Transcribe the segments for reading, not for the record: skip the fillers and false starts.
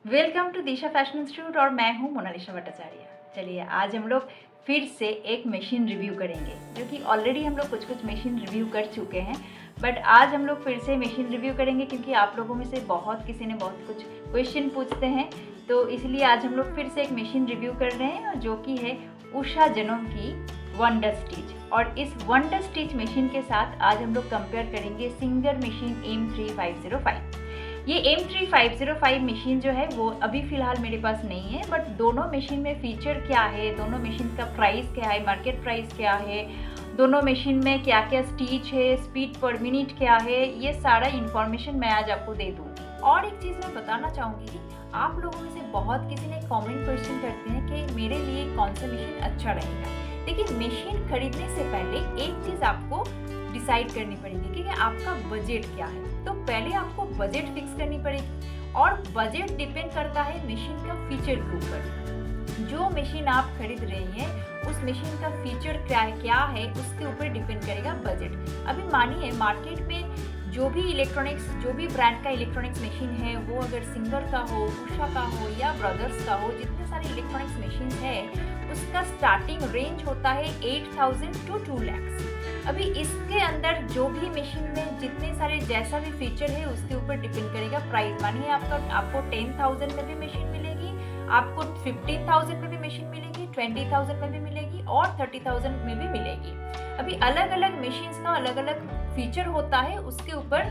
Welcome to Disha fashion institute और मैं हूँ मोनालिसा भट्टाचार्य। चलिए आज हम लोग फिर से एक मशीन रिव्यू करेंगे, जो कि ऑलरेडी हम लोग कुछ मशीन रिव्यू कर चुके हैं, बट आज हम लोग फिर से मशीन रिव्यू करेंगे क्योंकि आप लोगों में से किसी ने बहुत कुछ क्वेश्चन पूछते हैं, तो इसलिए आज हम लोग फिर से एक मशीन रिव्यू कर रहे हैं जो कि है उषा जनोम की वंडर स्टिच। और इस वंडर स्टिच मशीन के साथ आज हम लोग कंपेयर करेंगे सिंगर मशीन M3505। ये M3505 मशीन जो है वो अभी फ़िलहाल मेरे पास नहीं है, बट दोनों मशीन में फ़ीचर क्या है, दोनों मशीन का प्राइस क्या है, मार्केट प्राइस क्या है, दोनों मशीन में क्या क्या स्टिच है, स्पीड पर मिनट क्या है, ये सारा इन्फॉर्मेशन मैं आज आपको दे दूँगी। और एक चीज़ मैं बताना चाहूँगी कि आप लोगों में से बहुत किसी ने कमेंट क्वेश्चन करते हैं कि मेरे लिए कौन सा मशीन अच्छा रहेगा। लेकिन मशीन खरीदने से पहले एक चीज़ आपको डिसाइड करनी पड़ेगी कि आपका बजट क्या है। तो पहले आपको बजट फिक्स करनी पड़ेगी और बजट डिपेंड करता है मशीन का फीचर के ऊपर। जो मशीन आप खरीद रही हैं उस मशीन का फीचर क्या है उसके ऊपर डिपेंड करेगा बजट। अभी मानिए मार्केट में जो भी ब्रांड का इलेक्ट्रॉनिक्स मशीन है, वो अगर सिंगर का हो, उषा का हो या ब्रदर्स का हो, जितने सारे इलेक्ट्रॉनिक्स मशीन है उसका स्टार्टिंग रेंज होता है 8,000 to 2 lakhs। अभी इसके अंदर जो भी मशीन में जितने सारे जैसा भी फीचर है उसके ऊपर डिपेंड करेगा प्राइस। मानिए आपको 10,000 में भी मशीन मिलेगी, आपको 15,000 में भी मशीन मिलेगी, 20,000 में भी मिलेगी और 30,000 में भी मिलेगी। अभी अलग अलग मशीन्स का अलग अलग फीचर होता है, उसके ऊपर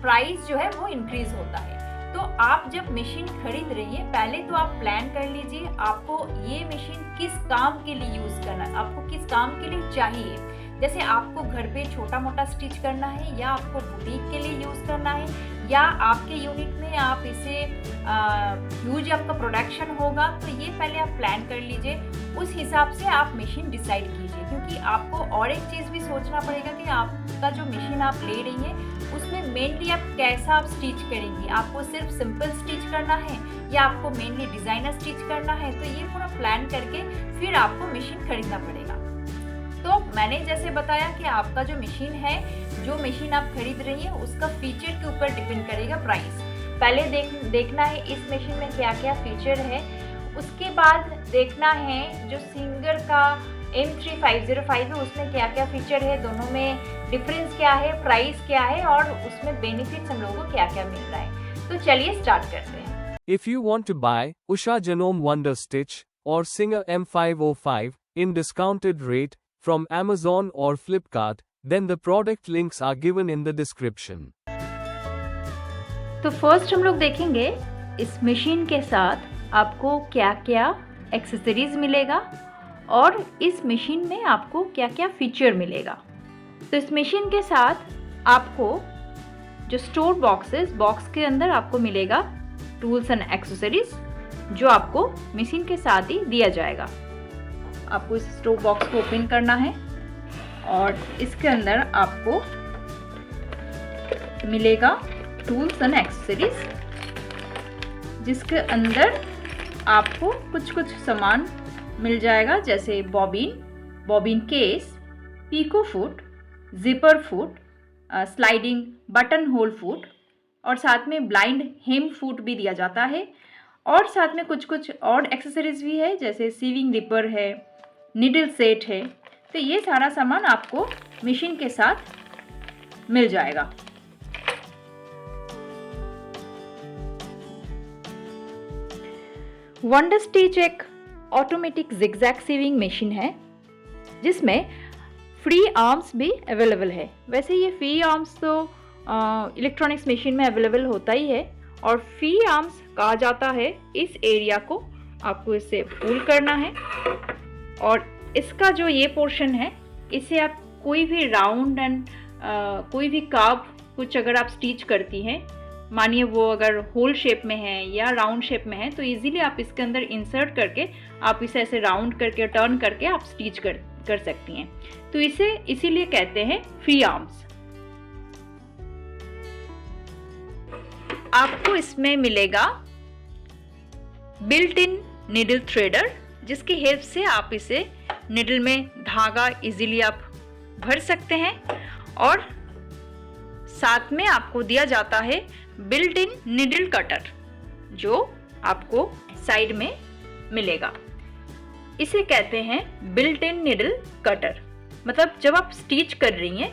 प्राइस जो है वो इंक्रीज होता है। तो आप जब मशीन खरीद रही है पहले तो आप प्लान कर लीजिए आपको ये मशीन किस काम के लिए यूज करना है, आपको किस काम के लिए चाहिए। जैसे आपको घर पे छोटा मोटा स्टिच करना है या आपको बुटीक के लिए यूज करना है या आपके यूनिट में आप इसे ह्यूज आपका प्रोडक्शन होगा, तो ये पहले आप प्लान कर लीजिए। उस हिसाब से आप मशीन डिसाइड कीजिए, क्योंकि आपको और एक चीज़ भी सोचना पड़ेगा कि आपका जो मशीन आप ले रही हैं उसमें मेनली आप कैसा आप स्टिच करेंगी। आपको सिर्फ सिंपल स्टिच करना है या आपको मेनली डिज़ाइनर स्टिच करना है, तो ये पूरा प्लान करके फिर आपको मशीन खरीदना पड़ेगा। तो मैंने जैसे बताया कि आपका जो मशीन है, जो मशीन आप खरीद रही है उसका फीचर के ऊपर डिपेंड करेगा प्राइस। पहले देखना है इस मशीन में क्या क्या फीचर है, उसके बाद देखना है जो सिंगर का M3505 है उसमें क्या क्या फीचर है, दोनों में डिफरेंस क्या है, प्राइस क्या है और उसमें बेनिफिट्स हम लोगों को क्या क्या मिल रहा है। तो चलिए स्टार्ट करते हैं। If you want to buy Usha Genome Wonder Stitch or Singer M505 in discounted rate from Amazon or Flipkart, then the product links are given in the description. तो फर्स्ट हम लोग देखेंगे इस मशीन के साथ आपको क्या क्या एक्सेसरीज मिलेगा और इस मशीन में आपको क्या क्या फीचर मिलेगा। तो इस मशीन के साथ आपको जो स्टोर बॉक्स के अंदर आपको मिलेगा टूल्स एंड एक्सेसरीज, जो आपको मशीन के साथ ही दिया जाएगा। आपको इस स्टोर बॉक्स को ओपन करना है और इसके अंदर आपको मिलेगा टूल्स एंड एक्सेसरीज, जिसके अंदर आपको कुछ सामान मिल जाएगा, जैसे bobbin case, picot foot, zipper foot, sliding button hole foot और साथ में ब्लाइंड हेम फुट भी दिया जाता है। और साथ में कुछ और एक्सेसरीज भी है, जैसे सीविंग रिपर है, निडल सेट है। तो ये सारा सामान आपको मशीन के साथ मिल जाएगा। वंडर स्टिच एक ऑटोमेटिक जिगजैग सीविंग मशीन है जिसमें फ्री आर्म्स भी अवेलेबल है। वैसे ये फ्री आर्म्स तो इलेक्ट्रॉनिक्स मशीन में अवेलेबल होता ही है, और फ्री आर्म्स कहा जाता है इस एरिया को। आपको इसे पुल करना है और इसका जो ये पोर्शन है इसे आप कोई भी राउंड एंड कोई भी कर्व कुछ अगर आप स्टिच करती हैं, मानिए वो अगर होल शेप में है या राउंड शेप में है, तो इजीली आप इसके अंदर इंसर्ट करके आप इसे ऐसे राउंड करके टर्न करके आप स्टिच कर सकती हैं। तो इसे इसीलिए कहते हैं फ्री आर्म्स। आपको इसमें मिलेगा बिल्ट इन निडल थ्रेडर, जिसकी हेल्प से आप इसे निडल में धागा इजीली आप भर सकते हैं। और साथ में आपको दिया जाता है बिल्ट इन निडल कटर, जो आपको साइड में मिलेगा। इसे कहते हैं बिल्ट इन निडल कटर। मतलब जब आप स्टिच कर रही हैं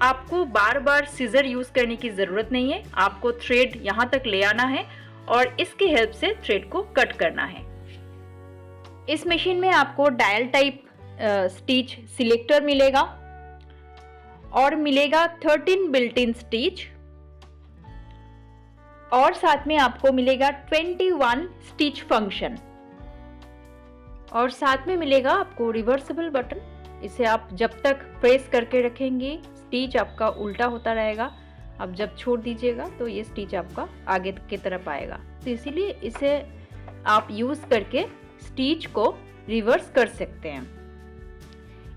आपको बार बार सीजर यूज करने की जरूरत नहीं है, आपको थ्रेड यहाँ तक ले आना है और इसकी हेल्प से थ्रेड को कट करना है। इस मशीन में आपको डायल टाइप स्टिच सिलेक्टर मिलेगा और मिलेगा 13 बिल्ट इन स्टिच और साथ में आपको मिलेगा 21 स्टिच फंक्शन और साथ में मिलेगा आपको रिवर्सिबल बटन। इसे आप जब तक प्रेस करके रखेंगे स्टिच आपका उल्टा होता रहेगा, अब जब छोड़ दीजिएगा तो ये स्टिच आपका आगे की तरफ आएगा। तो इसीलिए इसे आप यूज करके स्टिच को रिवर्स कर सकते हैं।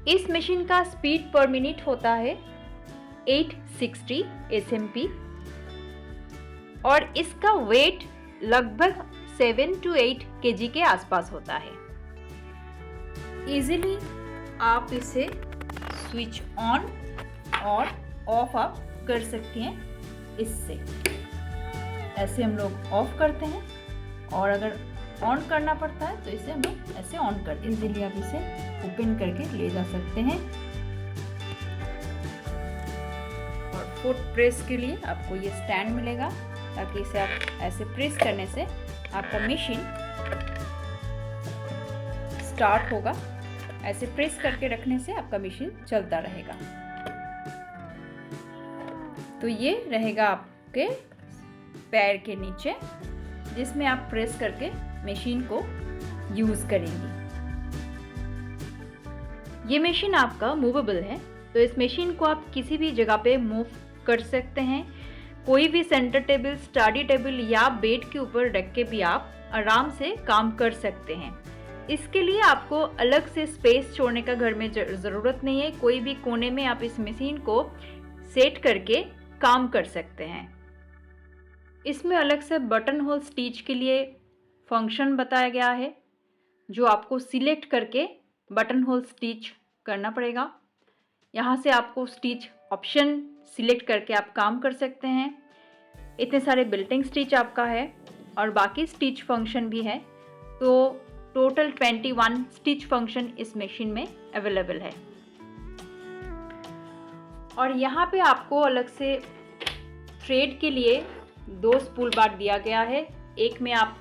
इस मशीन का स्पीड पर मिनट होता है 860 SMP और इसका वेट लगभग 7 to 8 kg के आसपास होता है। इजीली आप इसे स्विच ऑन और ऑफ आप कर सकती हैं। इससे ऐसे हम लोग ऑफ करते हैं और अगर ऑन करना पड़ता है तो इसे हम लोग ऐसे ऑन कर देते हैं। इजीली आप इसे ओपन करके ले जा सकते हैं। और फुट प्रेस के लिए आपको ये स्टैंड मिलेगा ताकि इसे आप ऐसे प्रेस करने से आपका मशीन स्टार्ट होगा। ऐसे प्रेस करके रखने से आपका मशीन चलता रहेगा। तो ये रहेगा आपके पैर के नीचे जिसमें आप प्रेस करके मशीन को यूज करेंगी। ये मशीन आपका मूवेबल है तो इस मशीन को आप किसी भी जगह पे मूव कर सकते हैं। कोई भी सेंटर टेबल, स्टडी टेबल या बेड के ऊपर रख के भी आप आराम से काम कर सकते हैं। इसके लिए आपको अलग से स्पेस छोड़ने का घर में ज़रूरत नहीं है। कोई भी कोने में आप इस मशीन को सेट करके काम कर सकते हैं। इसमें अलग से बटन होल स्टिच के लिए फंक्शन बताया गया है जो आपको सिलेक्ट करके बटन होल स्टिच करना पड़ेगा। यहाँ से आपको स्टिच ऑप्शन सिलेक्ट करके आप काम कर सकते हैं। इतने सारे बिल्टिंग स्टिच आपका है और बाकी स्टिच फंक्शन भी है। तो टोटल 21 स्टिच फंक्शन इस मशीन में अवेलेबल है। और यहाँ पे आपको अलग से थ्रेड के लिए 2 स्पूल बार दिया गया है। एक में आप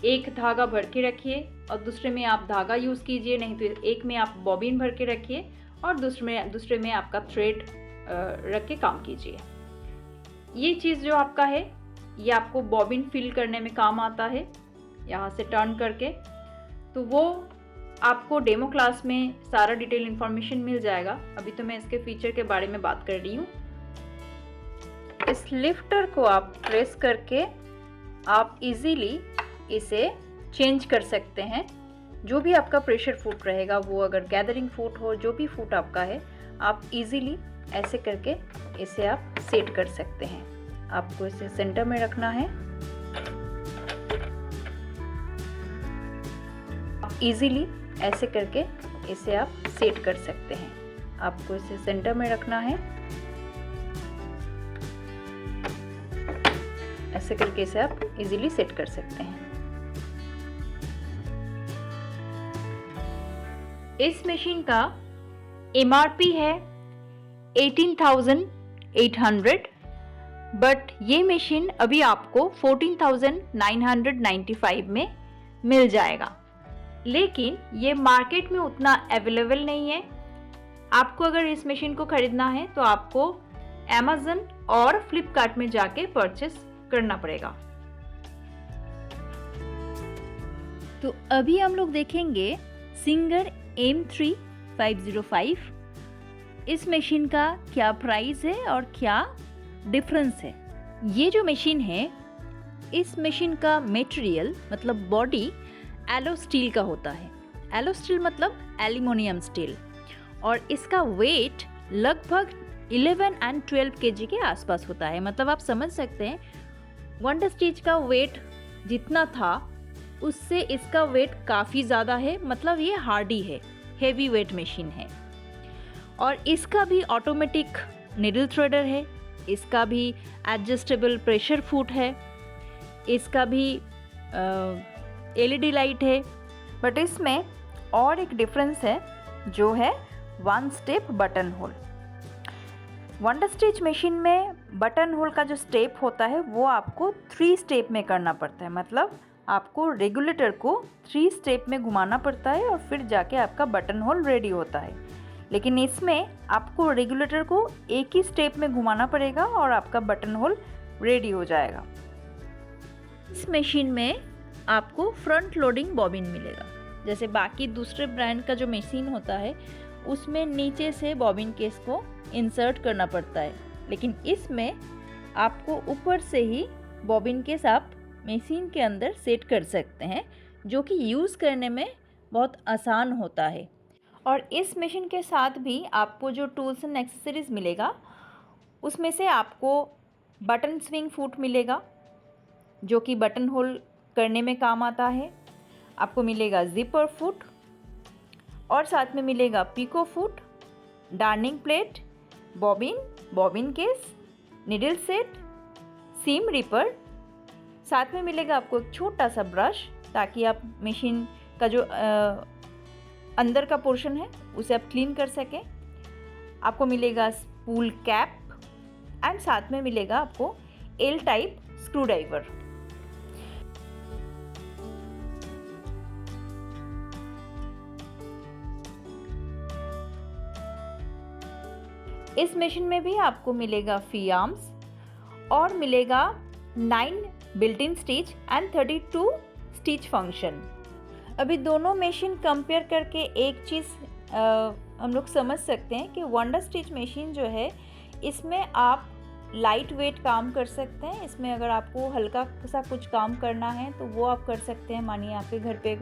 एक धागा भर के रखिए और दूसरे में आप धागा यूज़ कीजिए, नहीं तो एक में आप बॉबिन भर के रखिए और दूसरे में आपका थ्रेड रख के काम कीजिए। ये चीज़ जो आपका है ये आपको बॉबिन फिल करने में काम आता है, यहाँ से टर्न करके। तो वो आपको डेमो क्लास में सारा डिटेल इन्फॉर्मेशन मिल जाएगा। अभी तो मैं इसके फीचर के बारे में बात कर रही हूँ। इस लिफ्टर को आप प्रेस करके आप इजीली इसे चेंज कर सकते हैं। जो भी आपका प्रेशर फुट रहेगा, वो अगर गैदरिंग फुट हो, जो भी फुट आपका है, आप इजीली ऐसे करके इसे आप सेट कर सकते हैं। आपको इसे सेंटर में रखना है। इजीली ऐसे करके इसे आप सेट कर सकते हैं। आपको इसे सेंटर में रखना है। ऐसे करके इसे आप इजीली सेट कर सकते हैं। इस मशीन का MRP है 18,800, बट ये मशीन अभी आपको 14,995 में मिल जाएगा। लेकिन ये मार्केट में उतना अवेलेबल नहीं है। आपको अगर इस मशीन को खरीदना है तो आपको Amazon और फ्लिपकार्ट में जाके परचेस करना पड़ेगा। तो अभी हम लोग देखेंगे सिंगर M3505। इस मशीन का क्या प्राइस है और क्या डिफरेंस है। ये जो मशीन है, इस मशीन का मटेरियल मतलब बॉडी एलो स्टील का होता है। एलो स्टील मतलब एल्यूमिनियम स्टील, और इसका वेट लगभग 11 and 12 kg के आसपास होता है। मतलब आप समझ सकते हैं वंडर स्टिच का वेट जितना था उससे इसका वेट काफ़ी ज़्यादा है। मतलब ये हार्डी है, हेवी वेट मशीन है। और इसका भी ऑटोमेटिक निडल थ्रेडर है, इसका भी एडजस्टेबल प्रेशर फुट है, इसका भी LED लाइट है, बट इसमें और एक डिफरेंस है जो है one step button whole. Wonder stitch machine में बटन होल का जो स्टेप होता है वो आपको 3 स्टेप में करना पड़ता है, मतलब आपको रेगुलेटर को 3 स्टेप में घुमाना पड़ता है और फिर जाके आपका बटन होल रेडी होता है। लेकिन इसमें आपको रेगुलेटर को एक ही स्टेप में घुमाना पड़ेगा और आपका बटन होल रेडी हो जाएगा। इस मशीन में आपको फ्रंट लोडिंग बॉबिन मिलेगा। जैसे बाकी दूसरे ब्रांड का जो मशीन होता है उसमें नीचे से बॉबिन केस को इंसर्ट करना पड़ता है, लेकिन इसमें आपको ऊपर से ही बॉबिन केस आप मशीन के अंदर सेट कर सकते हैं, जो कि यूज़ करने में बहुत आसान होता है। और इस मशीन के साथ भी आपको जो टूल्स एंड एक्सेसरीज मिलेगा उसमें से आपको बटन स्विंग फुट मिलेगा जो कि बटन होल करने में काम आता है। आपको मिलेगा जिपर फुट और साथ में मिलेगा pico foot, darning plate, bobbin case, needle set, seam ripper. साथ में मिलेगा आपको एक छोटा सा ब्रश ताकि आप मशीन का जो अंदर का पोर्शन है उसे आप क्लीन कर सकें। आपको मिलेगा स्पूल कैप एंड साथ में मिलेगा आपको एल टाइप स्क्रू ड्राइवर। इस मशीन में भी आपको मिलेगा फी आर्म्स और मिलेगा 9 built in stitch and 32 stitch function. अभी दोनों मशीन कंपेयर करके एक चीज़ हम लोग समझ सकते हैं कि वंडर स्टिच मशीन जो है इसमें आप लाइट वेट काम कर सकते हैं। इसमें अगर आपको हल्का सा कुछ काम करना है तो वो आप कर सकते हैं। मानिए आपके घर पे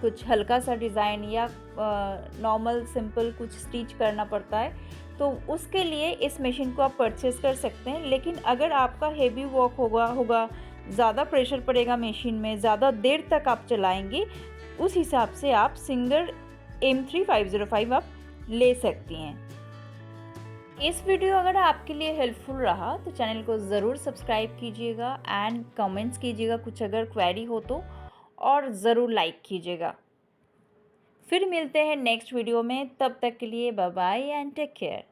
कुछ हल्का सा डिज़ाइन या नॉर्मल सिंपल कुछ स्टिच करना पड़ता है तो उसके लिए इस मशीन को आप परचेज़ कर सकते हैं। लेकिन अगर आपका हेवी वर्क होगा ज़्यादा प्रेशर पड़ेगा मशीन में, ज़्यादा देर तक आप चलाएंगे, उस हिसाब से आप सिंगर M3505 आप ले सकती हैं। इस वीडियो अगर आपके लिए हेल्पफुल रहा तो चैनल को ज़रूर सब्सक्राइब कीजिएगा एंड कमेंट्स कीजिएगा कुछ अगर क्वेरी हो तो, और ज़रूर लाइक कीजिएगा। फिर मिलते हैं नेक्स्ट वीडियो में, तब तक के लिए bye bye and take care.